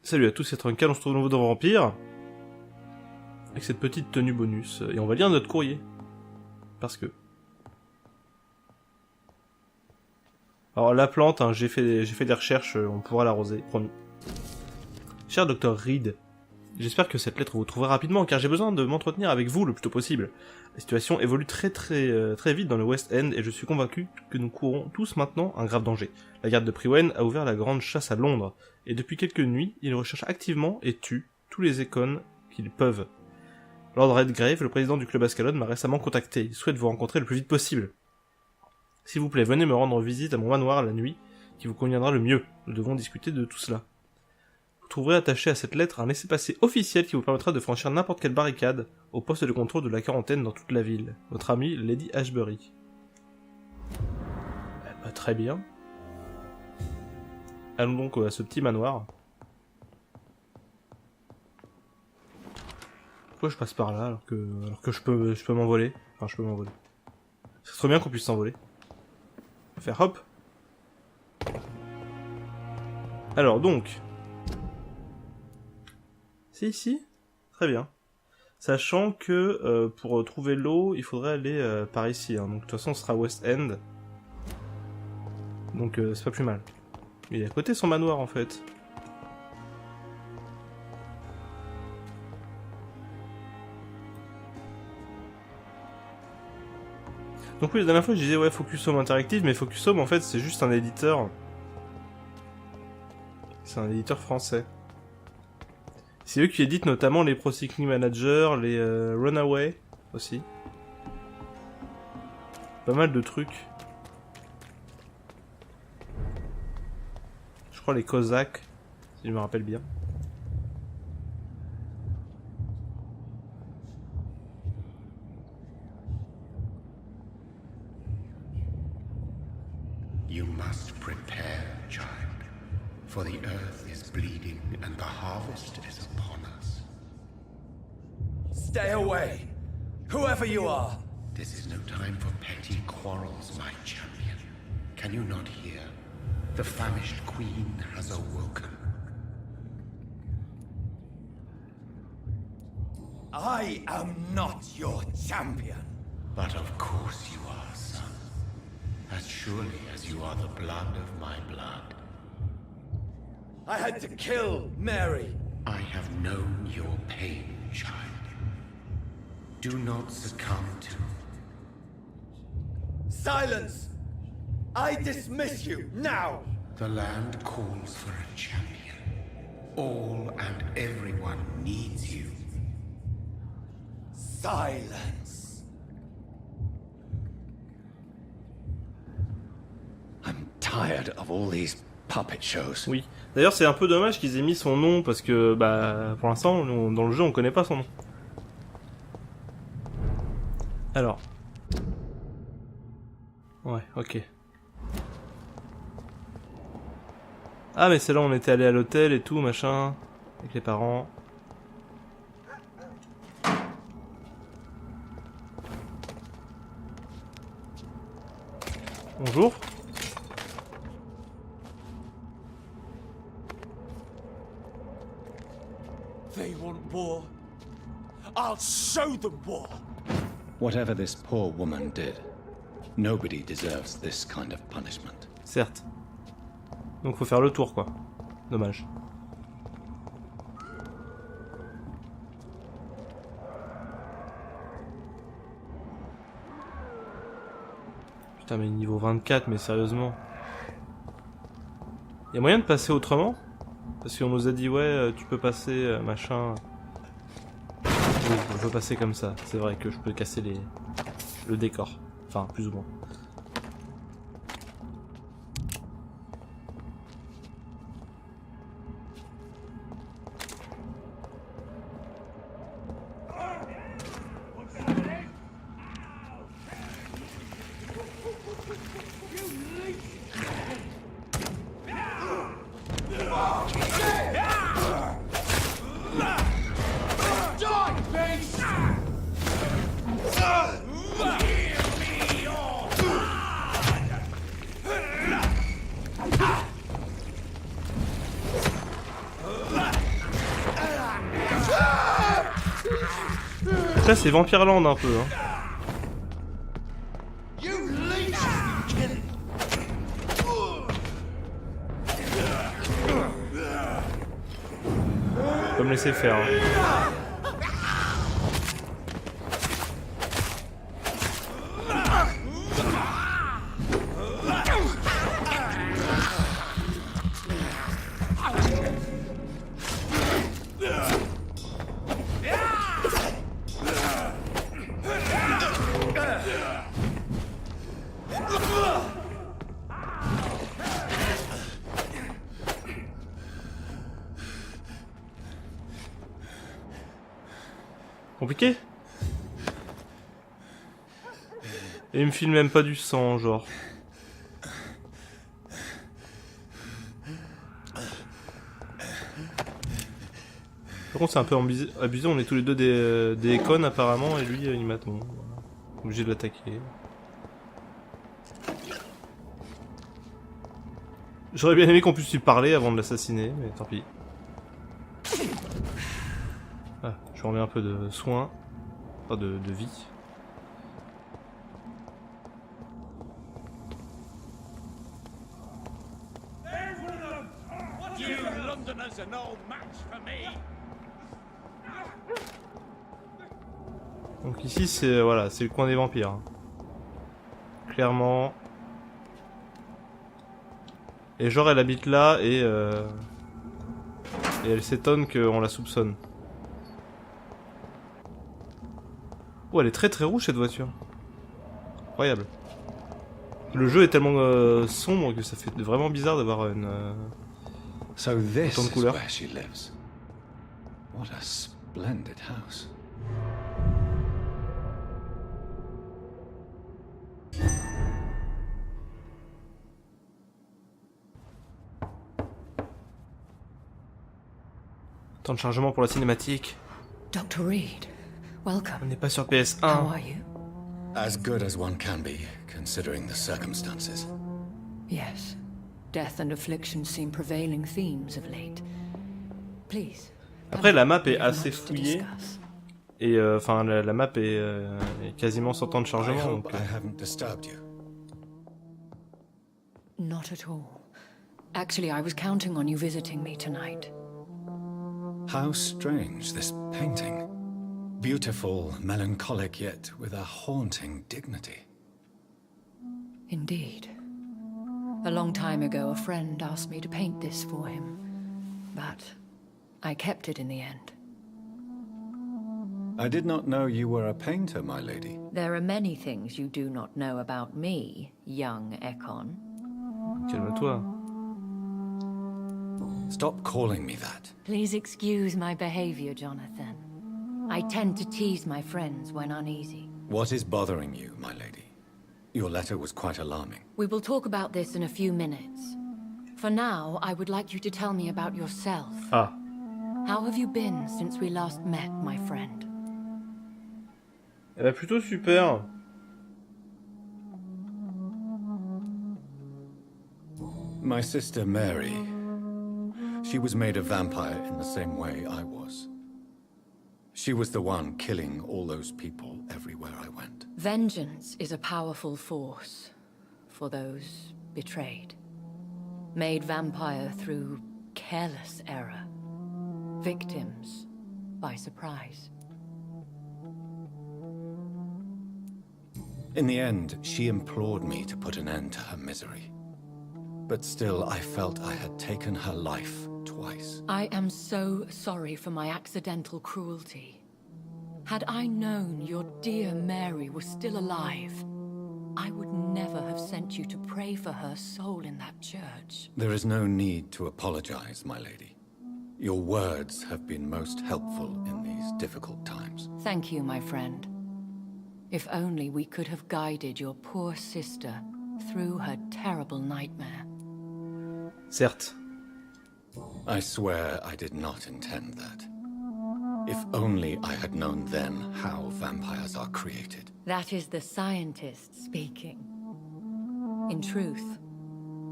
Salut à tous, c'est Truncal, on se retrouve de nouveau dans Vampyr. Avec cette petite tenue bonus. Et on va lire notre courrier. Parce que... Alors la plante, hein, j'ai fait des recherches, on pourra l'arroser, promis. Cher Dr Reed, j'espère que cette lettre vous trouverez rapidement, car j'ai besoin de m'entretenir avec vous le plus tôt possible. La situation évolue très vite dans le West End, et je suis convaincu que nous courons tous maintenant un grave danger. La garde de Priwen a ouvert la grande chasse à Londres, et depuis quelques nuits, ils recherchent activement et tuent tous les écons qu'ils peuvent. Lord Redgrave, le président du club Ascalon, m'a récemment contacté, il souhaite vous rencontrer le plus vite possible. S'il vous plaît, venez me rendre visite à mon manoir la nuit, qui vous conviendra le mieux. Nous devons discuter de tout cela. Vous trouverez attaché à cette lettre un laissez-passer officiel qui vous permettra de franchir n'importe quelle barricade au poste de contrôle de la quarantaine dans toute la ville. Votre amie Lady Ashbury. Très bien. Allons donc à ce petit manoir. Pourquoi je passe par là alors que je peux m'envoler? Enfin, je peux m'envoler. C'est trop bien qu'on puisse s'envoler. Faire hop. Alors donc. C'est ici? Très bien. Sachant que pour trouver l'eau, il faudrait aller par ici. Hein. Donc de toute façon, ce sera West End. Donc c'est pas plus mal. Il est à côté son manoir en fait. Donc oui, la dernière fois je disais ouais Focus Home Interactive, mais Focus Home en fait c'est juste un éditeur. C'est un éditeur français. C'est eux qui éditent notamment les Pro Cycling Manager, les Runaway aussi. Pas mal de trucs. Je crois les Cosaques, si je me rappelle bien. You must prepare, child, for the earth is bleeding and the harvest is upon us. Stay away, whoever you are. This is no time for petty quarrels, my champion. Can you not hear? The famished queen has awoken. I am not your champion. But of course you are, son. As surely as you are the blood of my blood. I had to kill Mary. I have known your pain, child. Do not succumb to... Silence! I dismiss you, now! The land calls for a champion. All and everyone needs you. Silence! I'm tired of all these puppet shows. Oui. D'ailleurs c'est un peu dommage qu'ils aient mis son nom parce que bah pour l'instant dans le jeu on connaît pas son nom. Alors. Ouais, ok. Ah mais c'est là où on était allé à l'hôtel et tout, machin. Avec les parents. Bonjour. They want war. I'll show them war. Whatever this poor woman did, nobody deserves this kind of punishment. Certes. Donc faut faire le tour quoi. Dommage. Putain mais niveau 24, mais sérieusement. Y'a moyen de passer autrement? Parce qu'on nous a dit ouais tu peux passer machin. Oui, je peux passer comme ça. C'est vrai que je peux casser le décor. Enfin plus ou moins. là, c'est Vampyrland un peu. Hein. Faut me laisser faire. Hein. Compliqué. Et il me filme même pas du sang, genre. Par contre, c'est un peu abusé, on est tous les deux des connes apparemment, et lui, il m'attend. Voilà. Obligé de l'attaquer. J'aurais bien aimé qu'on puisse lui parler avant de l'assassiner, mais tant pis. Ah, je remets un peu de soin, enfin de vie. Donc ici c'est voilà, c'est le coin des vampires. Clairement. Et genre elle habite là et elle s'étonne qu'on la soupçonne. Oh, elle est très très rouge cette voiture. Incroyable. Le jeu est tellement sombre que ça fait vraiment bizarre d'avoir une So this autant de is couleurs. where she lives. What a splendid house. Temps de chargement pour la cinématique. Dr. Reed, welcome. On n'est pas sur How PS1. are you? As good as one can be, considering the circumstances. Yes. Death and affliction seem prevailing themes of late. Please. Après la map est we have assez much to fouillée. discuss. Et enfin la map est quasiment sans temps de I chargement. hope Donc, I haven't disturbed you. Not at all. Actually, I was counting on you visiting me tonight. How strange, this painting. Beautiful, melancholic, yet with a haunting dignity. Indeed. A long time ago, a friend asked me to paint this for him. But I kept it in the end. I did not know you were a painter, my lady. There are many things you do not know about me, young Ekon. calme-toi. Stop calling me that. Please excuse my behavior, Jonathan. I tend to tease my friends when uneasy. What is bothering you, my lady? Your letter was quite alarming. We will talk about this in a few minutes. For now, I would like you to tell me about yourself. Ah. How have you been since we last met, my friend? Eh ben plutôt super. My sister Mary. She was made a vampire in the same way I was. She was the one killing all those people everywhere I went. Vengeance is a powerful force for those betrayed. Made vampire through careless error. Victims by surprise. In the end, she implored me to put an end to her misery. But still, I felt I had taken her life twice. I am so sorry for my accidental cruelty. Had I known your dear Mary was still alive, I would never have sent you to pray for her soul in that church. There is no need to apologize, my lady. Your words have been most helpful in these difficult times. Thank you, my friend. If only we could have guided your poor sister through her terrible nightmare. Certes. I swear I did not intend that. If only I had known then how vampires are created. That is the scientist speaking. In truth,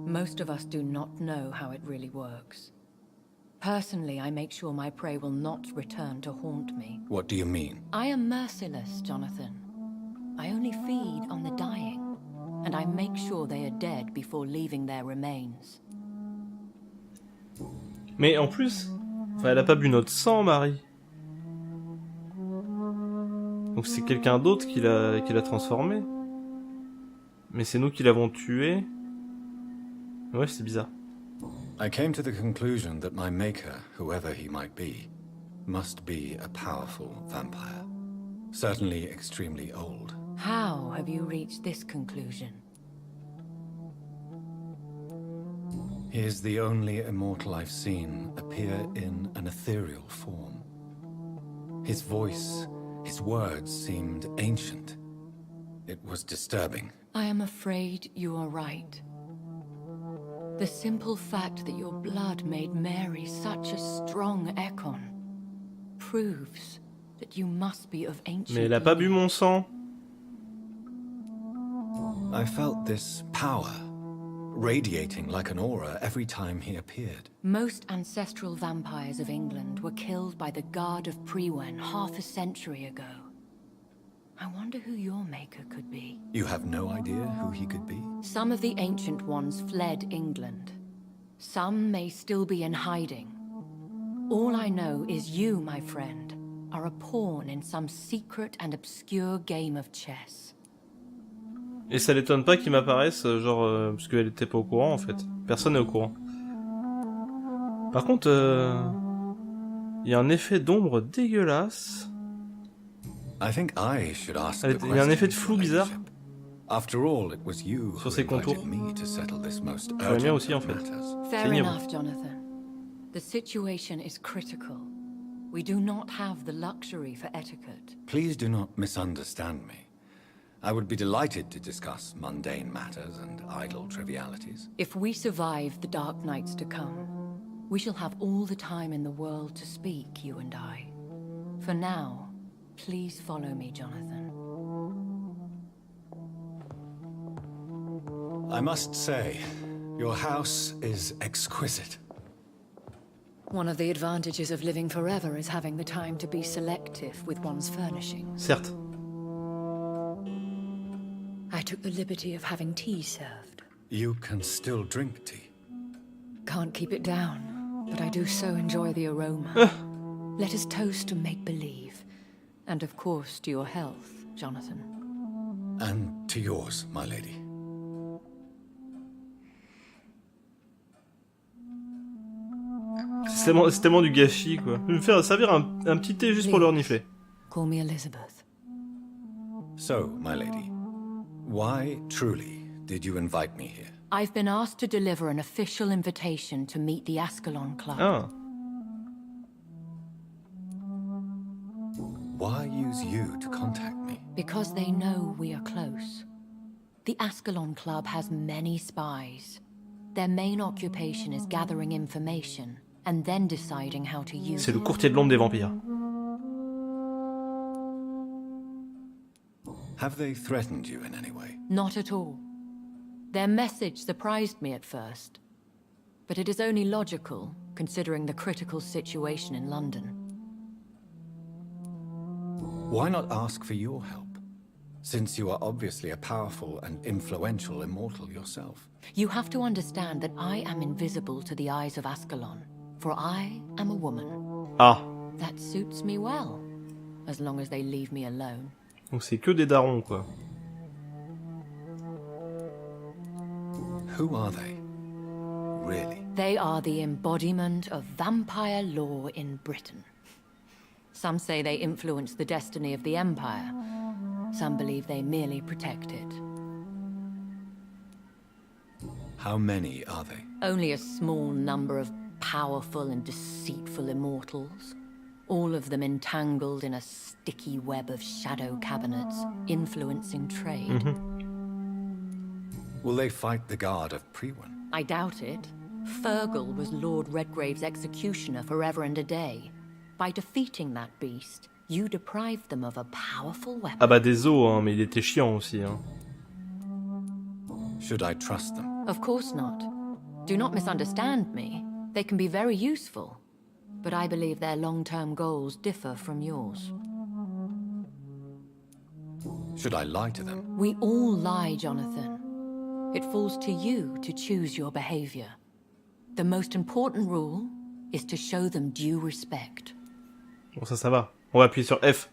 most of us do not know how it really works. Personally, I make sure my prey will not return to haunt me. What do you mean? I am merciless, Jonathan. I only feed on the dying, and I make sure they are dead before leaving their remains. Mais en plus, enfin, elle a pas bu notre sang, Marie. Donc c'est quelqu'un d'autre qui l'a transformé. Mais c'est nous qui l'avons tué. Ouais, c'est bizarre. I came to the conclusion that my maker, whoever he might be, must be a powerful vampire. Certainly extremely old. How have you reached this conclusion? He is the only immortal I've seen appear in an ethereal form. His voice, his words seemed ancient. It was disturbing. I am afraid you are right. The simple fact that your blood made Mary such a strong Ekon proves that you must be of ancient. Mais elle a pas bu mon sang. I felt this power, radiating like an aura every time he appeared. Most ancestral vampires of England were killed by the Guard of Prewen half a century ago. I wonder who your maker could be. You have no idea who he could be? Some of the ancient ones fled England. Some may still be in hiding. All I know is you, my friend, are a pawn in some secret and obscure game of chess. Et ça l'étonne pas qu'il m'apparaisse, genre, parce qu'elle était pas au courant en fait. Personne n'est au courant. Par contre, y a un effet d'ombre dégueulasse. I think I should ask Il y a un effet de flou bizarre. After all, it was you Sur who ses contours. invited me to settle this most Sur les miens urgent aussi en of fait. matters. Fair Seigneur. enough, Jonathan. The situation is critical. We do not have the luxury for etiquette. Please do not misunderstand me. I would be delighted to discuss mundane matters and idle trivialities. If we survive the dark nights to come, we shall have all the time in the world to speak, you and I. For now, please follow me, Jonathan. I must say, your house is exquisite. One of the advantages of living forever is having the time to be selective with one's furnishings. Certes. I took the liberty of having tea served. You can still drink tea. Can't keep it down, but I do so enjoy the aroma. Let us toast to make-believe. And of course to your health, Jonathan. And to yours, my lady. C'est tellement du gâchis quoi. Je vais me faire servir un petit thé juste pour le renifler. Call me Elizabeth. So, my lady, why truly did you invite me here? I've been asked to deliver an official invitation to meet the Ascalon Club. Ah. Why use you to contact me? Because they know we are close. The Ascalon Club has many spies. Their main occupation is gathering information and then deciding how to use C'est le it. courtier de l'ombre des vampires. Have they threatened you in any way? Not at all. Their message surprised me at first. But it is only logical, considering the critical situation in London. Why not ask for your help? Since you are obviously a powerful and influential immortal yourself. You have to understand that I am invisible to the eyes of Ascalon, for I am a woman. Ah. That suits me well, as long as they leave me alone. Donc c'est que des darons quoi. Who are they? Really? They are the embodiment of vampire law in Britain. Some say they influence the destiny of the Empire. Some believe they merely protect it. How many are they? Only a small number of powerful and deceitful immortals. All of them entangled in a sticky web of shadow cabinets, influencing trade. Will they fight the guard of Prewen? I doubt it. Fergal was Lord Redgrave's executioner forever and a day. By defeating that beast, you deprived them of a powerful weapon. Ah bah des os hein, mais il était chiant aussi hein. Should I trust them? Of course not. Do not misunderstand me. They can be very useful, but I believe their long-term goals differ from yours. Should I lie to them? We all lie, Jonathan. It falls to you to choose your behavior. The most important rule is to show them due respect. Bon, ça va. On va appuyer sur F.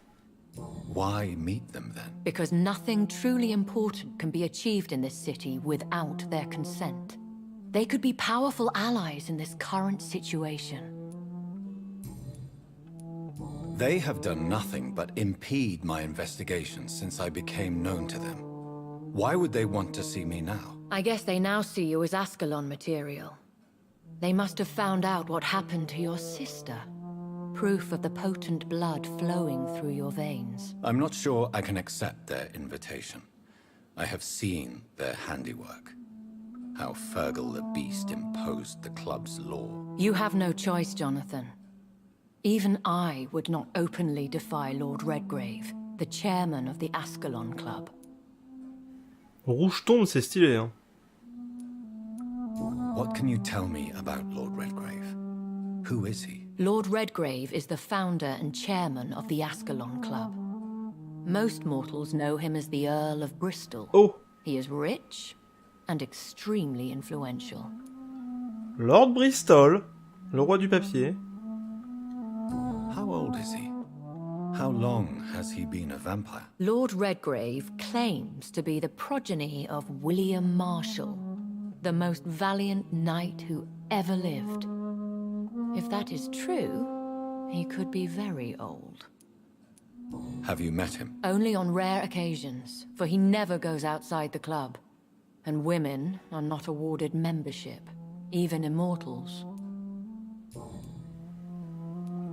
Why meet them then? Because nothing truly important can be achieved in this city without their consent. They could be powerful allies in this current situation. They have done nothing but impede my investigations since I became known to them. Why would they want to see me now? I guess they now see you as Ascalon material. They must have found out what happened to your sister. Proof of the potent blood flowing through your veins. I'm not sure I can accept their invitation. I have seen their handiwork. How Fergal the Beast imposed the club's law. You have no choice, Jonathan. Even I would not openly defy Lord Redgrave, the chairman of the Ascalon Club. Rouge tombe, c'est stylé, hein. What can you tell me about Lord Redgrave? Who is he? Lord Redgrave is the founder and chairman of the Ascalon Club. Most mortals know him as the Earl of Bristol. Oh, He is rich and extremely influential. Lord Bristol, le roi du papier. How old is he? How long has he been a vampire? Lord Redgrave claims to be the progeny of William Marshall, the most valiant knight who ever lived. If that is true, he could be very old. Have you met him? Only on rare occasions, for he never goes outside the club. And women are not awarded membership, even immortals.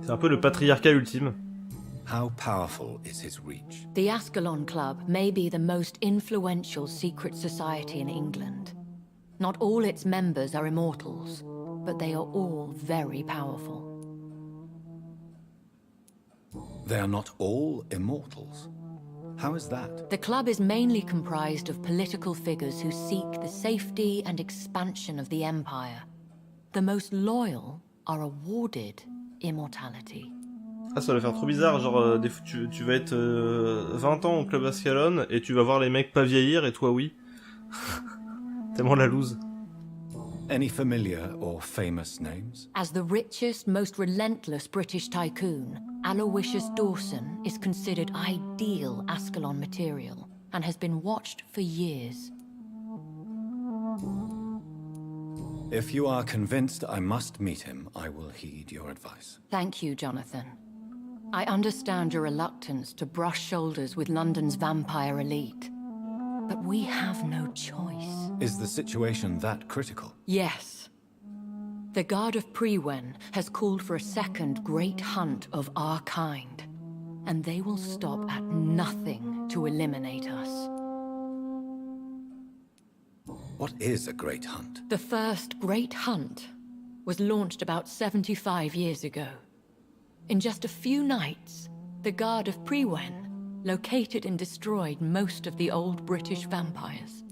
C'est un peu le patriarcat ultime. How powerful is his reach? The Ascalon Club may be the most influential secret society in England. Not all its members are immortals, but they are all very powerful. They are not all immortals. How is that? The club is mainly comprised of political figures who seek the safety and expansion of the Empire. The most loyal are awarded immortality. Ah, ça va faire trop bizarre, genre, tu vas être 20 ans au club Ascalon, et tu vas voir les mecs pas vieillir, et toi oui. Tellement la loose. Any familiar or famous names? As the richest, most relentless British tycoon, Aloysius Dawson is considered ideal Ascalon material and has been watched for years. If you are convinced I must meet him, I will heed your advice. Thank you, Jonathan. I understand your reluctance to brush shoulders with London's vampire elite, but we have no choice. Is the situation that critical? Yes. The Guard of Prewen has called for a second great hunt of our kind, and they will stop at nothing to eliminate us. What is a great hunt? The first great hunt was launched about 75 years ago. In just a few nights, the Guard of Prewen located and destroyed most of the old British vampires.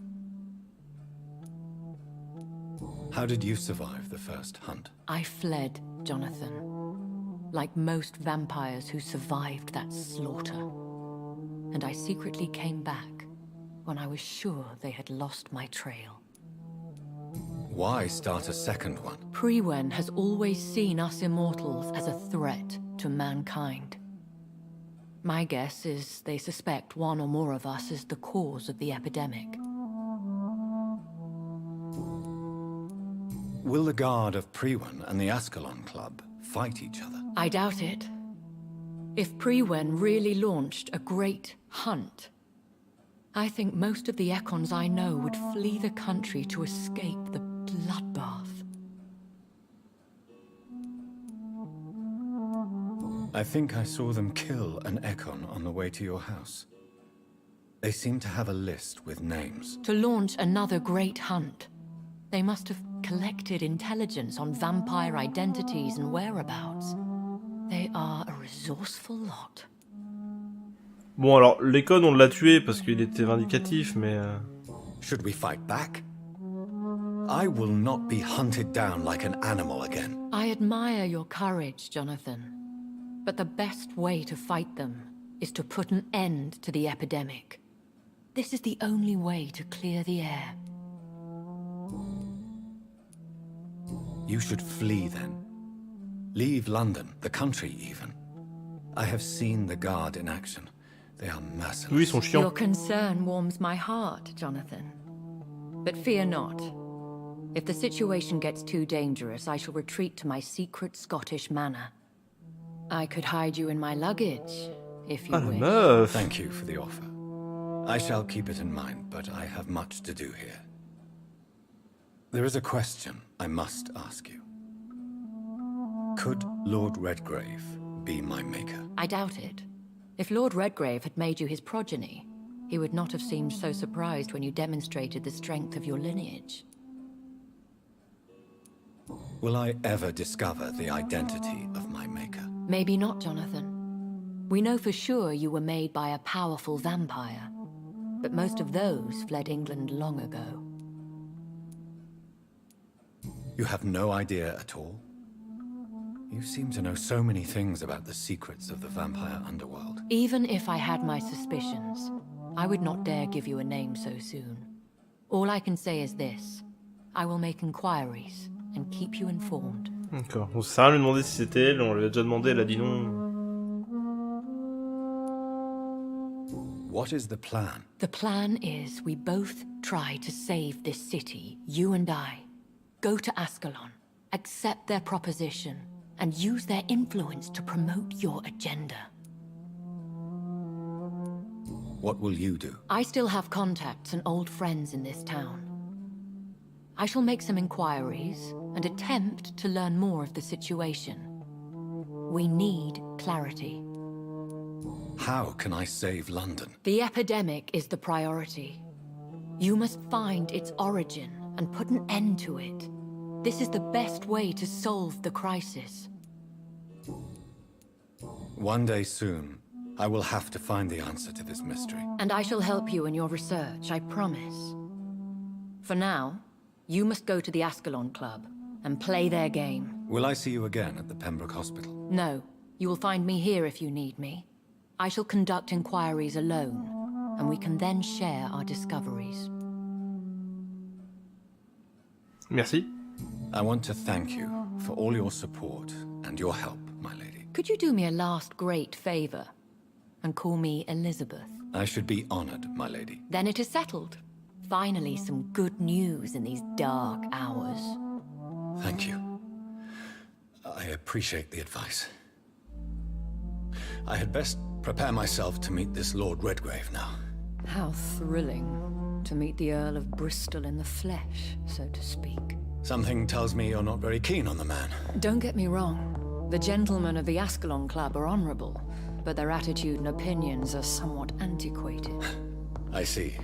How did you survive the first hunt? I fled, Jonathan, like most vampires who survived that slaughter. And I secretly came back when I was sure they had lost my trail. Why start a second one? Prewen has always seen us immortals as a threat to mankind. My guess is they suspect one or more of us is the cause of the epidemic. Will the Guard of Prewen and the Ascalon Club fight each other? I doubt it. If Prewen really launched a great hunt, I think most of the Econs I know would flee the country to escape the bloodbath. I think I saw them kill an Econ on the way to your house. They seem to have a list with names. To launch another great hunt, they must have collected intelligence on vampire identities and whereabouts. They are a resourceful lot. Bon, alors, l'Econ, on l'a tué parce qu'il était vindicatif, mais... Should we fight back? I will not be hunted down like an animal again. I admire your courage, Jonathan. But the best way to fight them is to put an end to the epidemic. This is the only way to clear the air. You should flee then. Leave London, the country even. I have seen the Guard in action. They are merciless. Oui, ils sont chiants. Your concern warms my heart, Jonathan. But fear not. If the situation gets too dangerous, I shall retreat to my secret Scottish manor. I could hide you in my luggage, if you Ah, la wish. meuf. Thank you for the offer. I shall keep it in mind, but I have much to do here. There is a question I must ask you. Could Lord Redgrave be my maker? I doubt it. If Lord Redgrave had made you his progeny, he would not have seemed so surprised when you demonstrated the strength of your lineage. Will I ever discover the identity of my maker? Maybe not, Jonathan. We know for sure you were made by a powerful vampire, but most of those fled England long ago. You have no idea at all? You seem to know so many things about the secrets of the vampire underworld. Even if I had my suspicions, I would not dare give you a name so soon. All I can say is this. I will make inquiries and keep you informed. D'accord. On sert à rien de lui demander si c'était elle, on lui a déjà demandé, elle a dit non. What is the plan? The plan is we both try to save this city, you and I. Go to Ascalon, accept their proposition, and use their influence to promote your agenda. What will you do? I still have contacts and old friends in this town. I shall make some inquiries and attempt to learn more of the situation. We need clarity. How can I save London? The epidemic is the priority. You must find its origin and put an end to it. This is the best way to solve the crisis. One day soon, I will have to find the answer to this mystery. And I shall help you in your research, I promise. For now, you must go to the Ascalon Club and play their game. Will I see you again at the Pembroke Hospital? No, you will find me here if you need me. I shall conduct inquiries alone, and we can then share our discoveries. Merci. I want to thank you for all your support and your help, my lady. Could you do me a last great favor and call me Elizabeth? I should be honored, my lady. Then it is settled. Finally, some good news in these dark hours. Thank you. I appreciate the advice. I had best prepare myself to meet this Lord Redgrave now. How thrilling to meet the Earl of Bristol in the flesh, so to speak. Something tells me you're not very keen on the man. Don't get me wrong. The gentlemen of the Ascalon Club are honorable, but their attitude and opinions are somewhat antiquated. I see.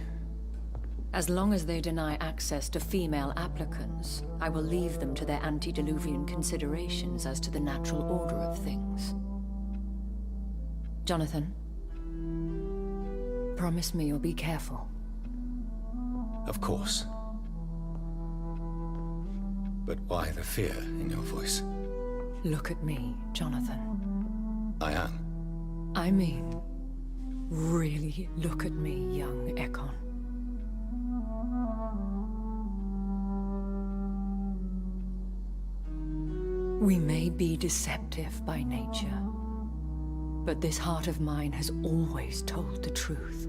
As long as they deny access to female applicants, I will leave them to their antediluvian considerations as to the natural order of things. Jonathan, promise me you'll be careful. Of course. But why the fear in your voice? Look at me, Jonathan. I am. I mean, really look at me, young Ekon. We may be deceptive by nature, but this heart of mine has always told the truth.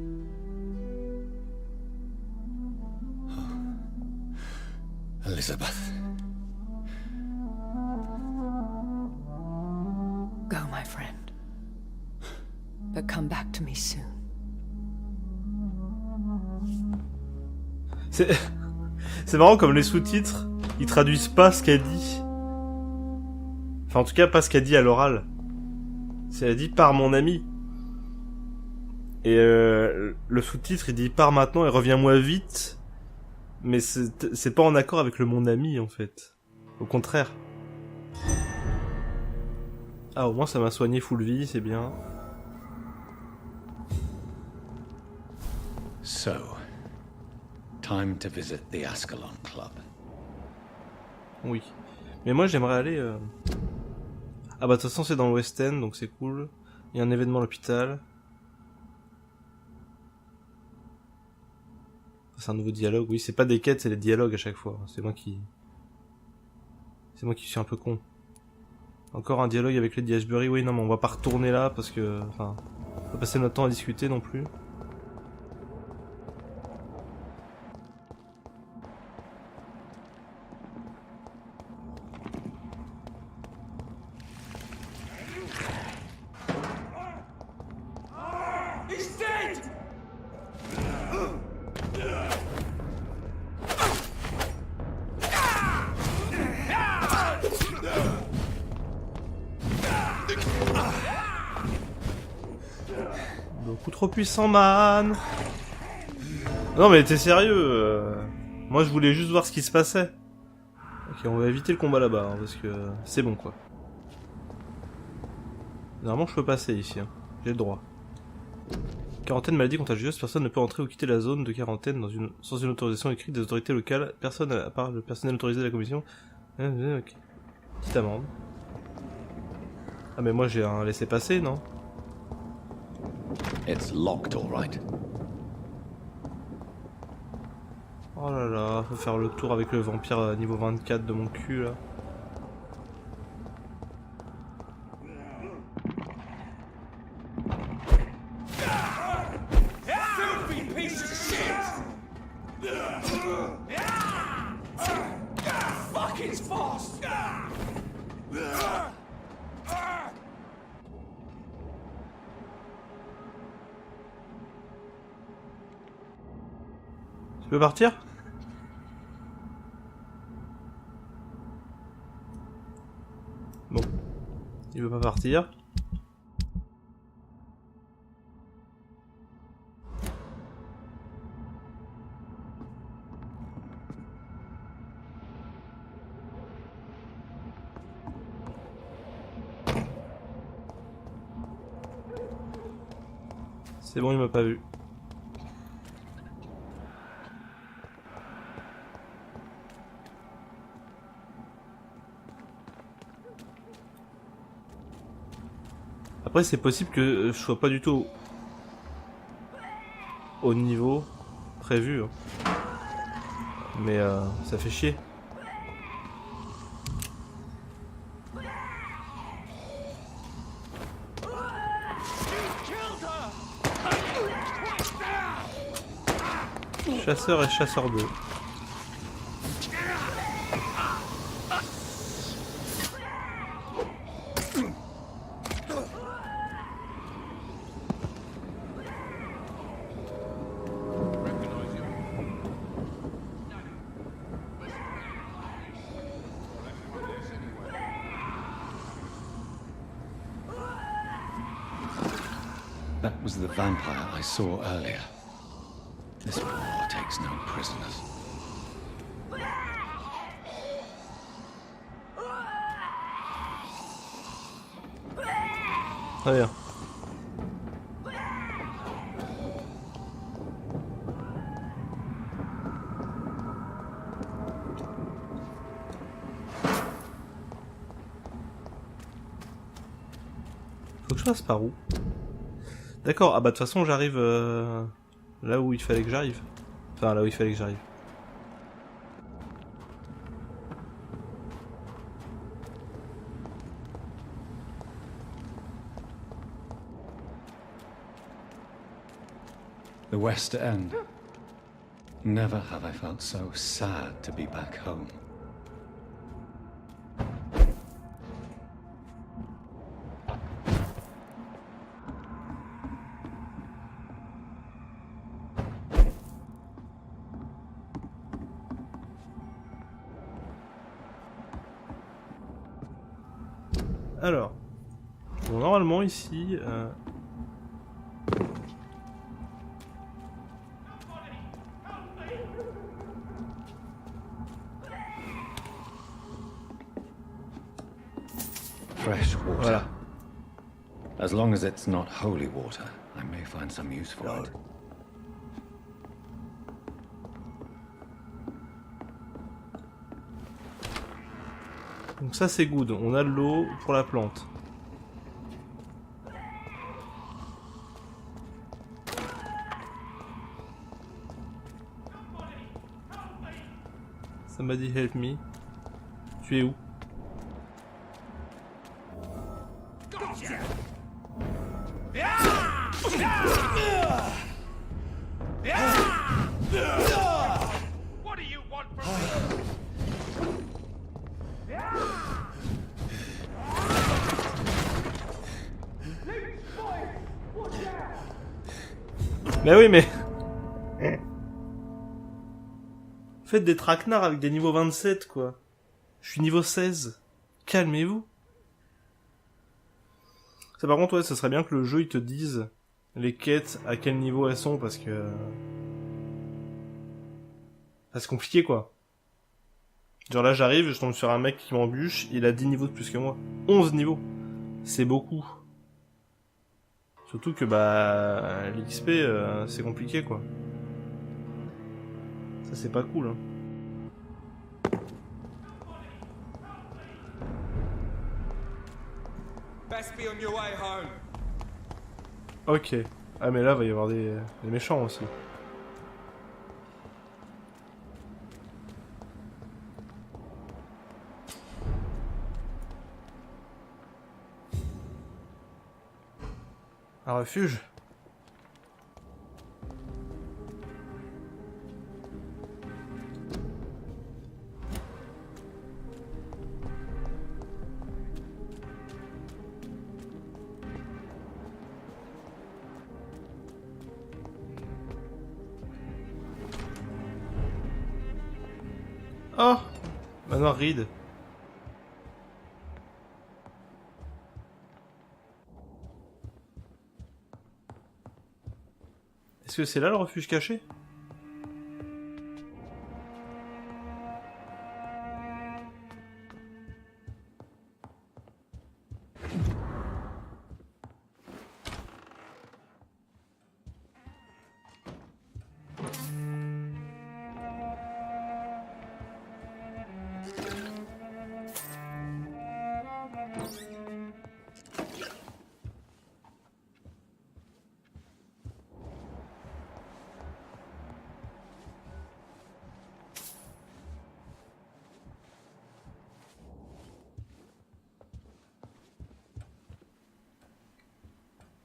Elizabeth. Go, my friend. But come back to me soon. C'est marrant comme les sous-titres, ils traduisent pas ce qu'elle dit. Enfin, en tout cas, pas ce qu'elle dit à l'oral. C'est elle dit par mon ami. Et le sous-titre, il dit par maintenant et reviens-moi vite. Mais c'est pas en accord avec le mon ami, en fait. Au contraire. Ah, au moins ça m'a soigné full vie, c'est bien. So, time to visit the Ascalon Club. Oui. Mais moi j'aimerais aller... Ah bah de toute façon c'est dans le West End, donc c'est cool. Il y a un événement à l'hôpital. C'est un nouveau dialogue, oui, c'est pas des quêtes, c'est des dialogues à chaque fois. C'est moi qui suis un peu con. Encore un dialogue avec Lady Ashbury, oui, non mais on va pas retourner là parce que... Enfin, on va pas passer notre temps à discuter non plus. He's dead! Beaucoup trop puissant, man. Non mais t'es sérieux Moi je voulais juste voir ce qui se passait. Ok, on va éviter le combat là-bas, hein, parce que c'est bon quoi. Normalement je peux passer ici, hein. J'ai le droit. Quarantaine maladie contagieuse, personne ne peut entrer ou quitter la zone de quarantaine sans une autorisation écrite des autorités locales, personne à part le personnel autorisé de la commission. Ok. Petite amende. Ah mais moi j'ai un laissez-passer, non? It's locked, all right. Oh là là, faut faire le tour avec le vampire niveau 24 de mon cul là. Filthy piece of shit! Fuck, it's fast! Tu peux partir? Bon. Il veut pas partir. C'est bon, il m'a pas vu. Après, c'est possible que je sois pas du tout au niveau prévu. Hein. Mais ça fait chier. Chasseur et chasseur d'eau. That was the vampire I saw earlier. This war takes no prisoners. Très bien. Faut que je fasse par où? D'accord, ah bah de toute façon j'arrive là où il fallait que j'arrive. Enfin là où il fallait que j'arrive. The West End. Never have I felt so sad to be back home. Alors, bon, normalement ici, Fresh water. voilà. As long as it's not holy water, I may find some use for it. Donc ça c'est good, on a de l'eau pour la plante. Somebody help me. Tu es où? Mais oui, mais... Faites des traquenards avec des niveaux 27, quoi. Je suis niveau 16. Calmez-vous. Ça, par contre, ouais, ça serait bien que le jeu, il te dise les quêtes, à quel niveau elles sont, parce que... c'est compliqué, quoi. Genre là, j'arrive, je tombe sur un mec qui m'embûche, il a 10 niveaux de plus que moi. 11 niveaux. C'est beaucoup. Surtout que, bah... l'XP, c'est compliqué, quoi. Ça, c'est pas cool, hein. Ok. Ah, mais là, va y avoir des méchants aussi. Un refuge. Oh, manoir Reed. Est-ce que c'est là le refuge caché?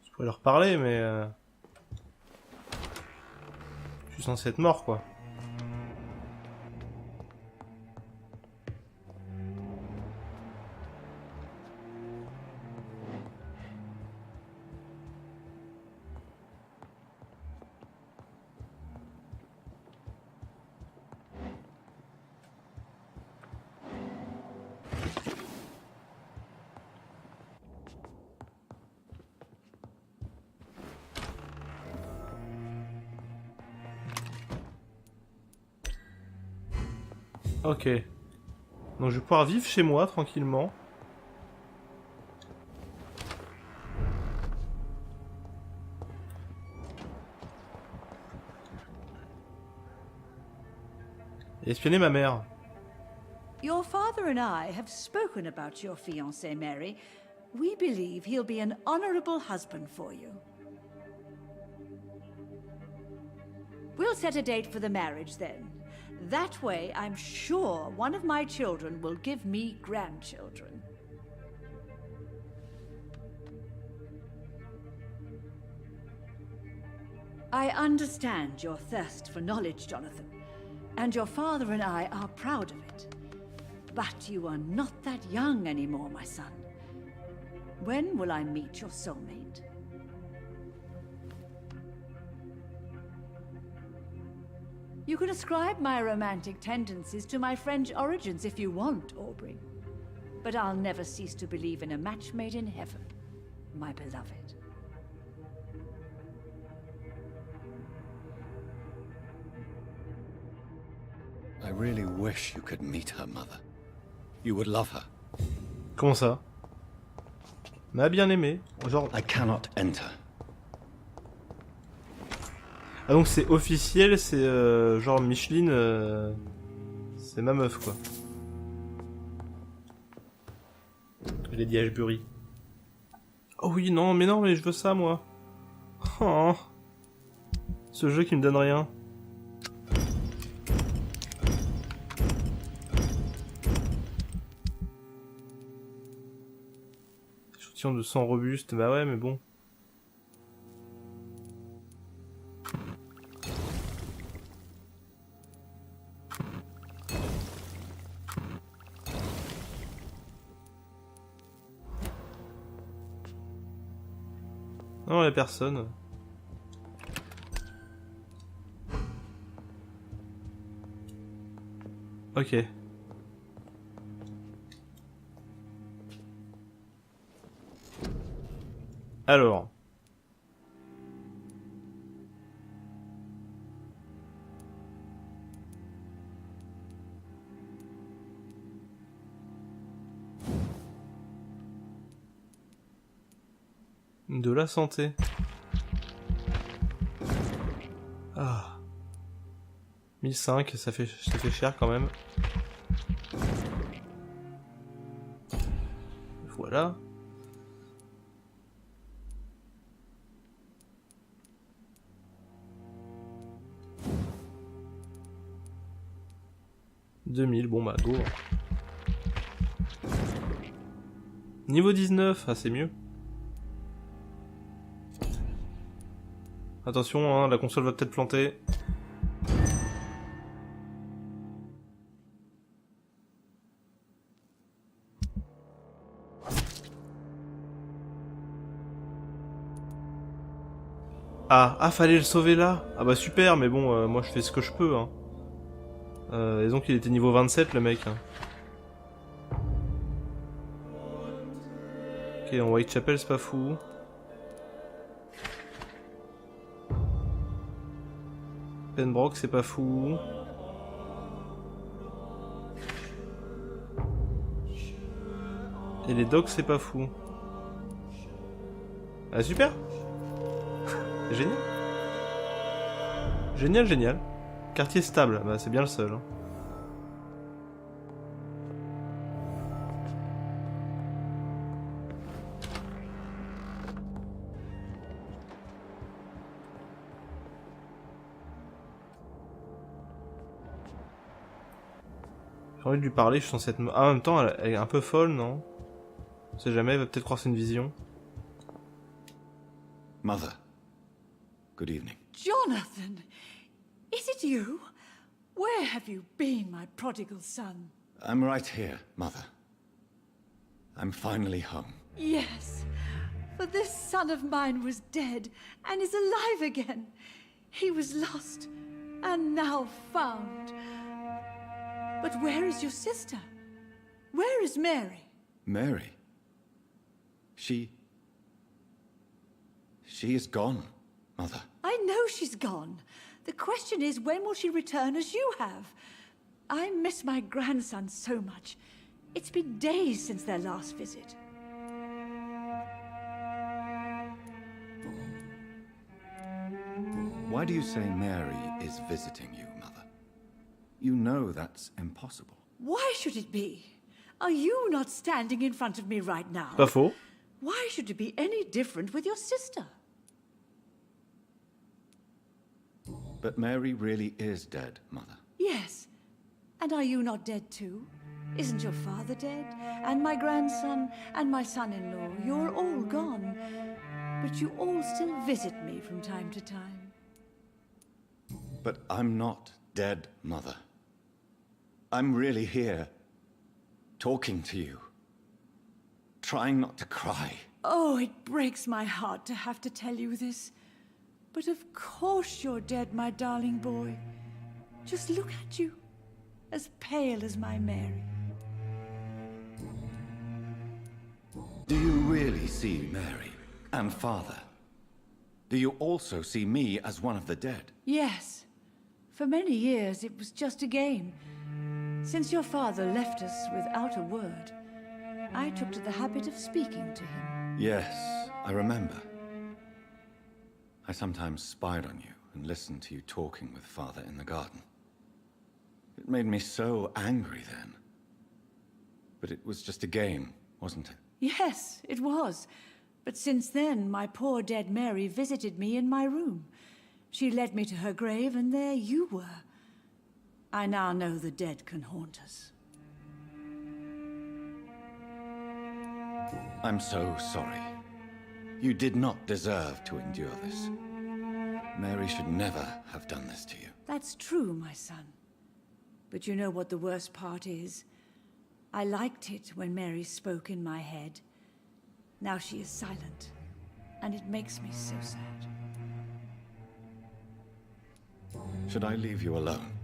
Je pourrais leur parler, mais... je suis censé être mort, quoi. Ok. Donc je vais pouvoir vivre chez moi, tranquillement. Et espionner ma mère. Your father and I have spoken about your fiancé, Mary. We believe he'll be an honorable husband for you. We'll set a date for the marriage then. That way, I'm sure one of my children will give me grandchildren. I understand your thirst for knowledge, Jonathan, and your father and I are proud of it. But you are not that young anymore, my son. When will I meet your soulmate? You can ascribe my romantic tendencies to my French origins if you want, Aubrey. But I'll never cease to believe in a match made in heaven, my beloved. I really wish you could meet her mother. You would love her. Comment ça? M'a bien aimé. Genre... I cannot enter. Ah donc c'est officiel, c'est genre Micheline, c'est ma meuf quoi. Lady Ashbury. Oh oui, non, mais je veux ça, moi. Oh. Ce jeu qui me donne rien. Échantillon de sang robuste, bah ouais, mais bon. Non, y'a personne. Ok. Alors. De la santé. Ah. 1005, ça fait cher quand même. Voilà. « 2000, bon bah go. Niveau 19, ah c'est mieux. Attention, hein, la console va peut-être planter. Ah, fallait le sauver là. Ah bah super, mais bon, moi je fais ce que je peux, hein. Et donc il était niveau 27 le mec. Hein. Ok, en Whitechapel c'est pas fou. Pembroke c'est pas fou. Et les docks c'est pas fou. Ah super. Génial. Génial, génial. Quartier stable, bah c'est bien le seul. Hein. J'ai envie de lui parler, je suis censé être... Ah, en même temps, elle est un peu folle, non? On sait jamais, elle va peut-être croire que c'est une vision. Mother, good evening. Jonathan! Is it you? Where have you been, my prodigal son? I'm right here, Mother. I'm finally home. Yes, for this son of mine was dead and is alive again. He was lost and now found. But where is your sister? Where is Mary? Mary? She is gone, Mother. I know she's gone. The question is, when will she return as you have? I miss my grandson so much. It's been days since their last visit. Why do you say Mary is visiting you, Mother? You know that's impossible. Why should it be? Are you not standing in front of me right now? Pas faux. Why should it be any different with your sister? But Mary really is dead, Mother. Yes. And are you not dead too? Isn't your father dead? And my grandson? And my son-in-law? You're all gone. But you all still visit me from time to time. But I'm not dead, Mother. I'm really here, talking to you, trying not to cry. Oh, it breaks my heart to have to tell you this. But of course you're dead, my darling boy. Just look at you, as pale as my Mary. Do you really see Mary and Father? Do you also see me as one of the dead? Yes. For many years it was just a game. Since your father left us without a word, I took to the habit of speaking to him. Yes, I remember. I sometimes spied on you and listened to you talking with Father in the garden. It made me so angry then. But it was just a game, wasn't it? Yes, it was. But since then, my poor dead Mary visited me in my room. She led me to her grave, and there you were. I now know the dead can haunt us. I'm so sorry. You did not deserve to endure this. Mary should never have done this to you. That's true, my son. But you know what the worst part is? I liked it when Mary spoke in my head. Now she is silent, and it makes me so sad. Should I leave you alone?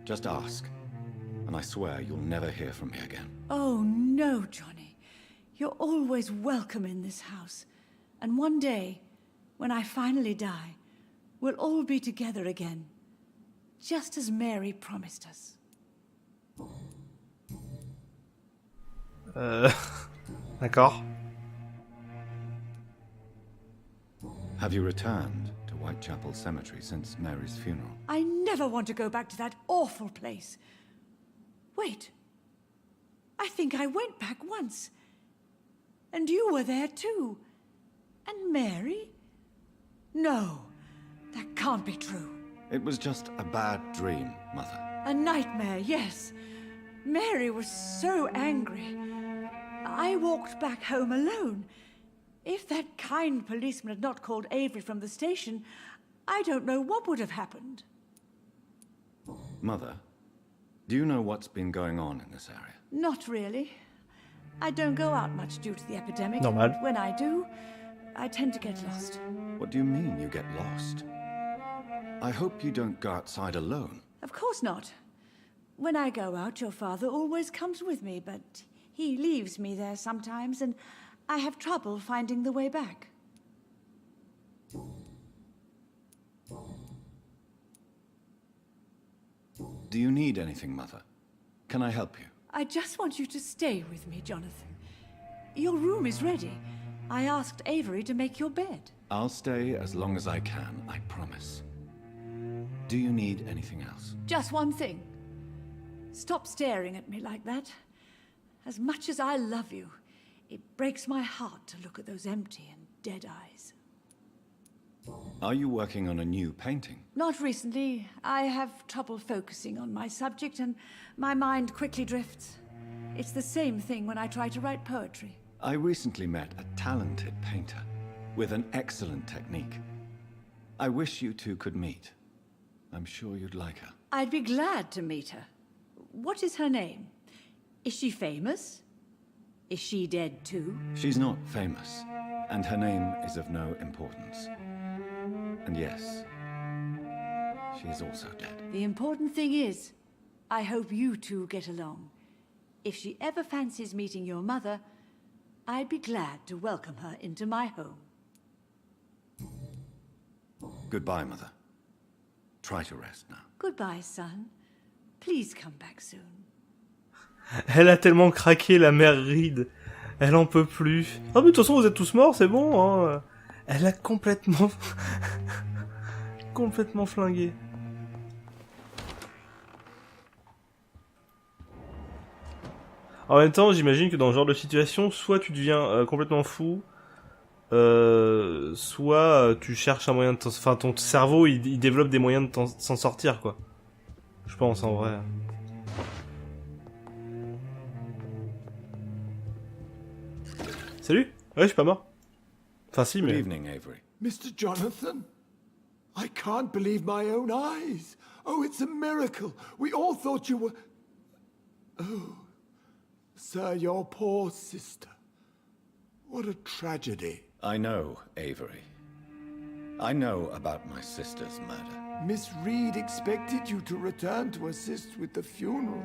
Just ask, and I swear you'll never hear from me again. Oh, no, Johnny. You're always welcome in this house. And one day, when I finally die, we'll all be together again, just as Mary promised us. D'accord. Have you returned to Whitechapel Cemetery since Mary's funeral? I never want to go back to that awful place. Wait. I think I went back once. And you were there too. And Mary? No, that can't be true. It was just a bad dream, Mother. A nightmare, yes. Mary was so angry. I walked back home alone. If that kind policeman had not called Avery from the station, I don't know what would have happened. Mother, do you know what's been going on in this area? Not really. I don't go out much due to the epidemic. Normal. And when I do, I tend to get lost. What do you mean you get lost? I hope you don't go outside alone. Of course not. When I go out, your father always comes with me, but he leaves me there sometimes, and I have trouble finding the way back. Do you need anything, Mother? Can I help you? I just want you to stay with me, Jonathan. Your room is ready. I asked Avery to make your bed. I'll stay as long as I can, I promise. Do you need anything else? Just one thing. Stop staring at me like that. As much as I love you, it breaks my heart to look at those empty and dead eyes. Are you working on a new painting? Not recently. I have trouble focusing on my subject, and my mind quickly drifts. It's the same thing when I try to write poetry. I recently met a talented painter with an excellent technique. I wish you two could meet. I'm sure you'd like her. I'd be glad to meet her. What is her name? Is she famous? Is she dead too? She's not famous, and her name is of no importance. And yes, she is also dead. The important thing is, I hope you two get along. If she ever fancies meeting your mother, I'd be glad to welcome her into my home. Goodbye, Mother. Try to rest now. Goodbye, son. Please come back soon. Elle a tellement craqué, la mère Reed. Elle en peut plus. Ah, mais de toute façon, vous êtes tous morts, c'est bon, hein. Elle a complètement... complètement flingué. En même temps, j'imagine que dans ce genre de situation, soit tu deviens complètement fou, soit tu cherches un moyen de... Enfin, ton cerveau, il développe des moyens de s'en sortir, quoi. Je pense, en vrai. Salut. Ouais, je suis pas mort. Enfin, si, mais... Good evening, Avery. Mr. Jonathan, I can't believe my own eyes. Oh, it's a miracle. We all thought you were... Oh, sir, your poor sister. What a tragedy. I know, Avery. I know about my sister's murder. Miss Reed expected you to return to assist with the funeral,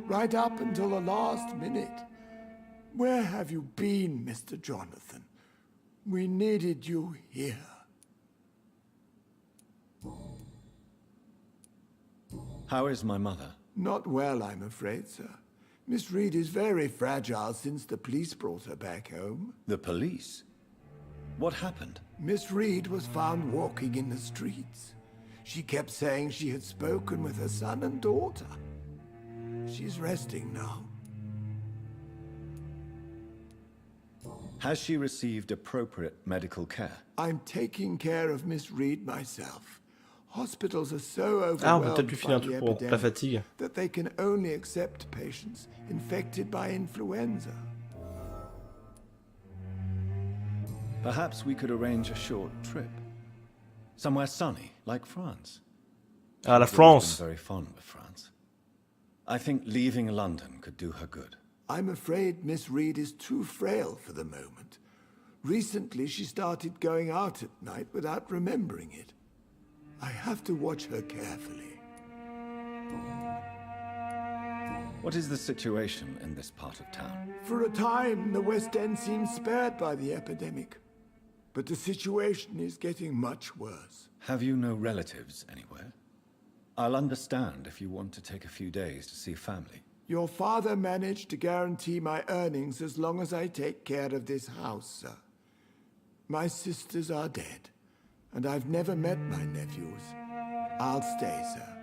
right up until the last minute. Where have you been, Mr. Jonathan? We needed you here. How is my mother? Not well, I'm afraid, sir. Miss Reed is very fragile since the police brought her back home. The police? What happened? Miss Reed was found walking in the streets. She kept saying she had spoken with her son and daughter. She's resting now. Has she received appropriate medical care? I'm taking care of Miss Reed myself. Hospitals are so Ah, on peut peut-être overwhelmed lui filer un by the truc pour la epidemic fatigue. that they can only accept patients infected by influenza. Perhaps we could arrange a short trip. Somewhere sunny, like France. Ah, la She's always France. been very fond of France. I think leaving London could do her good. I'm afraid Miss Reed is too frail for the moment. Recently, she started going out at night without remembering it. I have to watch her carefully. What is the situation in this part of town? For a time, the West End seemed spared by the epidemic. But the situation is getting much worse. Have you no relatives anywhere? I'll understand if you want to take a few days to see family. Your father managed to guarantee my earnings as long as I take care of this house, sir. My sisters are dead, and I've never met my nephews. I'll stay, sir.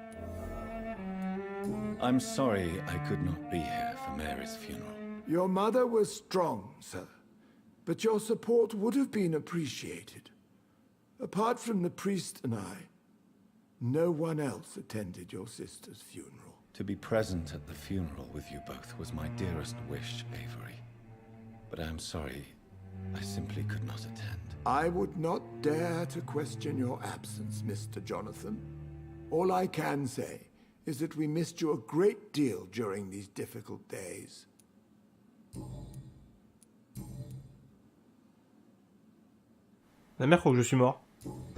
I'm sorry I could not be here for Mary's funeral. Your mother was strong, sir, but your support would have been appreciated. Apart from the priest and I, no one else attended your sister's funeral. To be present at the funeral with you both was my dearest wish, Avery. But I am sorry, I simply could not attend. I would not dare to question your absence, Mr. Jonathan. All I can say is that we missed you a great deal during these difficult days. La mère croit que je suis mort.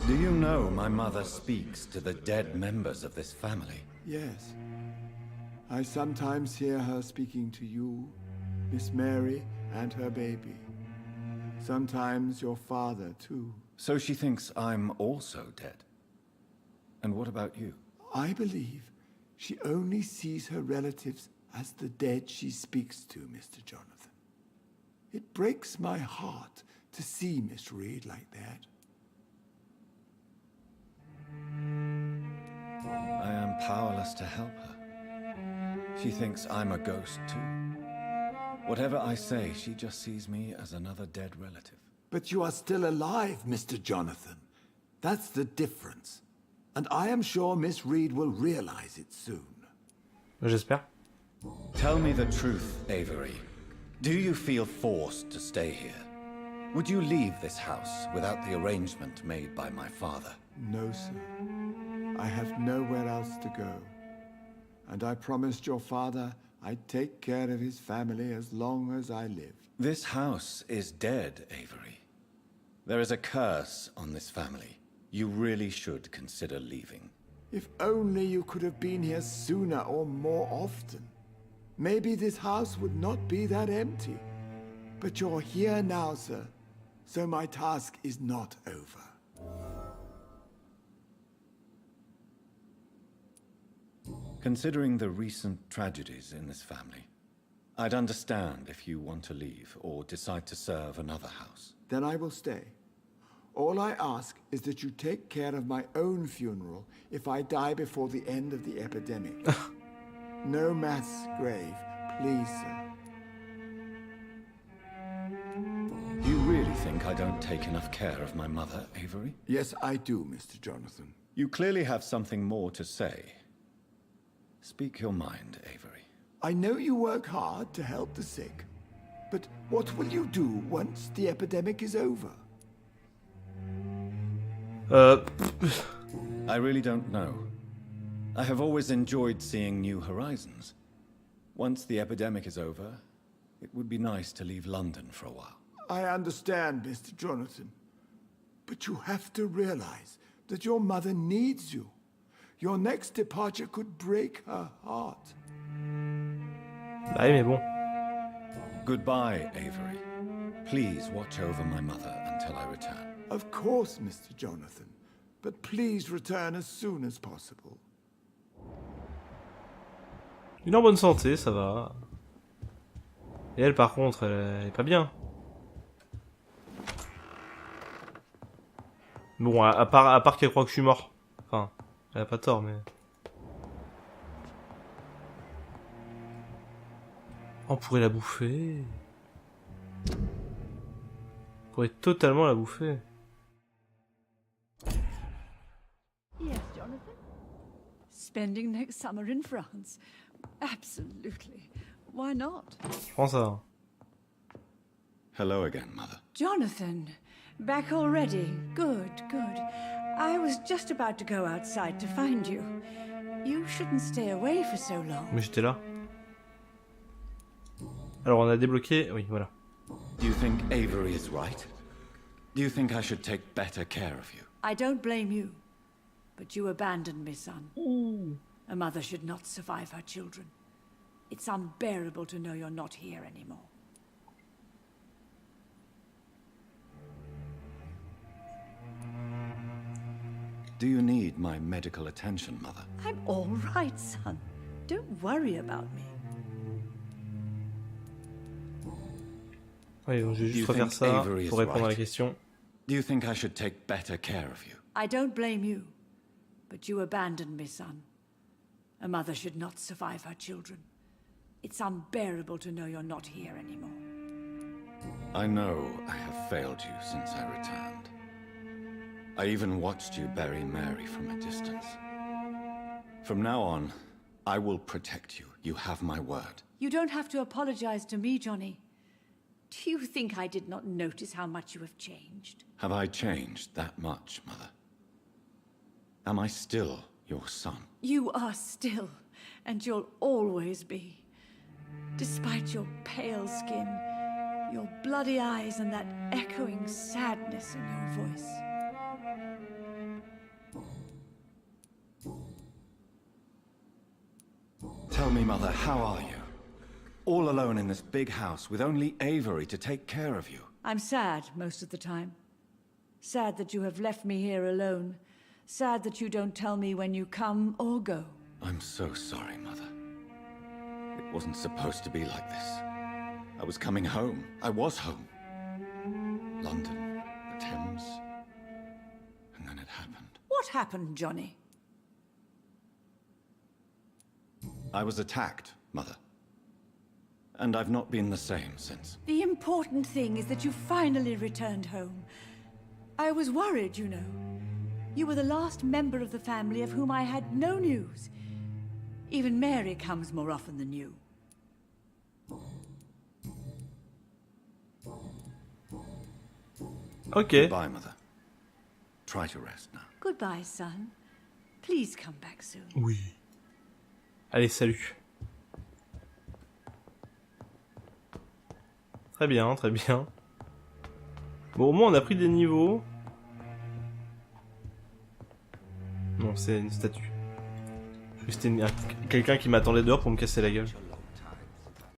Do you know my mother speaks to the dead members of this family? Yes. I sometimes hear her speaking to you, Miss Mary, and her baby. Sometimes your father, too. So she thinks I'm also dead. And what about you? I believe she only sees her relatives as the dead she speaks to, Mr. Jonathan. It breaks my heart to see Miss Reed like that. I am powerless to help her. She thinks I'm a ghost too. Whatever I say, she just sees me as another dead relative. But you are still alive, Mr. Jonathan. That's the difference. And I am sure Miss Reed will realize it soon. J'espère. Tell me the truth, Avery. Do you feel forced to stay here? Would you leave this house without the arrangement made by my father? No, sir. I have nowhere else to go. And I promised your father I'd take care of his family as long as I live. This house is dead, Avery. There is a curse on this family. You really should consider leaving. If only you could have been here sooner or more often. Maybe this house would not be that empty. But you're here now, sir. So my task is not over. Considering the recent tragedies in this family, I'd understand if you want to leave or decide to serve another house. Then I will stay. All I ask is that you take care of my own funeral if I die before the end of the epidemic. No mass grave, please, sir. Do you really think I don't take enough care of my mother, Avery? Yes, I do, Mr. Jonathan. You clearly have something more to say. Speak your mind, Avery. I know you work hard to help the sick, but what will you do once the epidemic is over? I really don't know. I have always enjoyed seeing new horizons. Once the epidemic is over, it would be nice to leave London for a while. I understand, Mr. Jonathan, but you have to realize that your mother needs you. Your next departure could break her heart. Bah oui, mais bon. Goodbye, Avery. Please watch over my mother until I return. Of course, Mr. Jonathan, but please return as soon as possible. Il est en bonne santé, ça va. Et elle, par contre, elle est pas bien. Bon, à part qu'elle croit que je suis mort. Enfin, elle a pas tort, mais... On pourrait la bouffer. pourrait totalement la bouffer. Yes, Jonathan. Spending next summer in France. Absolutely. Why not? Je prends ça. Hello again, Mother. Jonathan, back already. Good, good. I was just about to go outside to find you. You shouldn't stay away for so long. Mais j'étais là. Alors on a débloqué... Oui, voilà. Do you think Avery is right? Do you think I should take better care of you? I don't blame you. But you abandoned me, son. A mother should not survive her children. It's unbearable to know you're not here anymore. Do you need my medical attention, Mother? I'm all right, son. Don't worry about me. Oui, donc je vais Do you juste refaire think ça Avery is pour répondre à la right? question. Do you think I should take better care of you? I don't blame you. But you abandoned me, son. A mother should not survive her children. It's unbearable to know you're not here anymore. I know I have failed you since I returned. I even watched you bury Mary from a distance. From now on, I will protect you. You have my word. You don't have to apologize to me, Johnny. Do you think I did not notice how much you have changed? Have I changed that much, Mother? Am I still your son? You are still, and you'll always be. Despite your pale skin, your bloody eyes, and that echoing sadness in your voice. Tell me, Mother, how are you? All alone in this big house with only Avery to take care of you. I'm sad most of the time. Sad that you have left me here alone. Sad that you don't tell me when you come or go. I'm so sorry, Mother. It wasn't supposed to be like this. I was coming home. I was home. London, the Thames. And then it happened. What happened, Johnny? I was attacked, Mother. And I've not been the same since. The important thing is that you finally returned home. I was worried, you know. You were the last member of the family of whom I had no news. Even Mary comes more often than you. Ok. Goodbye, Mother. Try to rest now. Goodbye, son. Please come back soon. Oui. Allez, salut. Très bien, très bien. Bon, au moins on a pris des niveaux. Non, c'est une statue. C'était quelqu'un qui m'attendait dehors pour me casser la gueule.